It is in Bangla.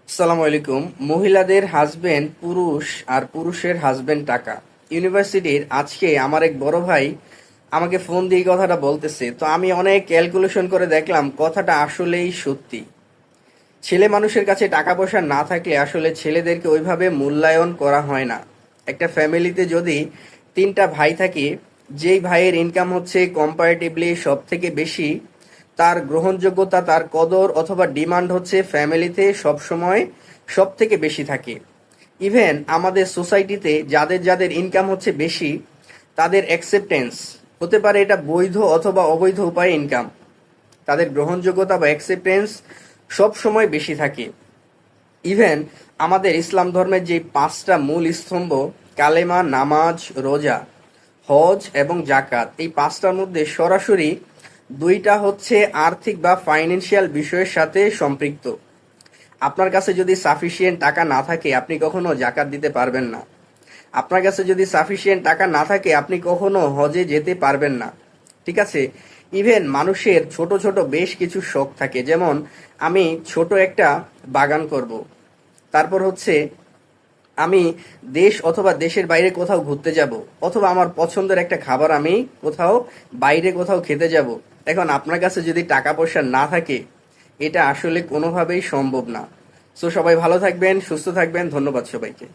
আসসালামু আলাইকুম। মহিলাদের হাজবেন্ড পুরুষ আর পুরুষের হাজবেন্ড টাকা। ইউনিভার্সিটির আজকে আমার এক বড় ভাই আমাকে ফোন দিয়ে এই কথাটা বলতেছে, তো আমি অনেক ক্যালকুলেশন করে দেখলাম কথাটা আসলেই সত্যি। ছেলে মানুষের কাছে টাকা পয়সা না থাকলে আসলে ছেলেদেরকে ওইভাবে মূল্যায়ন করা হয় না। একটা ফ্যামিলিতে যদি তিনটা ভাই থাকে, যেই ভাইয়ের ইনকাম হচ্ছে কম্পারেটিভলি সব থেকে বেশি, তার গ্রহণযোগ্যতা, তার কদর অথবা ডিমান্ড হচ্ছে ফ্যামিলিতে সবসময় সব থেকে বেশি থাকে। ইভেন আমাদের সোসাইটিতে যাদের যাদের ইনকাম হচ্ছে বেশি, তাদের অ্যাকসেপ্টেন্স হতে পারে এটা বৈধ অথবা অবৈধ উপায়ে ইনকাম, তাদের গ্রহণযোগ্যতা বা অ্যাকসেপ্টেন্স সব সময় বেশি থাকে। ইভেন আমাদের ইসলাম ধর্মের যে পাঁচটা মূল স্তম্ভ, কালেমা, নামাজ, রোজা, হজ এবং জাকাত, এই পাঁচটার মধ্যে সরাসরি দুইটা হচ্ছে আর্থিক বা ফাইন্যান্সিয়াল বিষয়ের সাথে সম্পৃক্ত। আপনার কাছে যদি সাফিসিয়েন্ট টাকা না থাকে, আপনি কখনো জাকাত দিতে পারবেন না। আপনার কাছে যদি সাফিসিয়েন্ট টাকা না থাকে, আপনি কখনো হজে যেতে পারবেন না। ঠিক আছে? ইভেন মানুষের ছোট ছোট বেশ কিছু শখ থাকে, যেমন আমি ছোট একটা বাগান করব, তারপর হচ্ছে আমি দেশ অথবা দেশের বাইরে কোথাও ঘুরতে যাব, অথবা আমার পছন্দের একটা খাবার আমি কোথাও বাইরে কোথাও খেতে যাব। এখন আপনার কাছে যদি টাকা পয়সা না থাকে, এটা আসলে কোনোভাবেই সম্ভব না। সো সবাই ভালো থাকবেন, সুস্থ থাকবেন। ধন্যবাদ সবাইকে।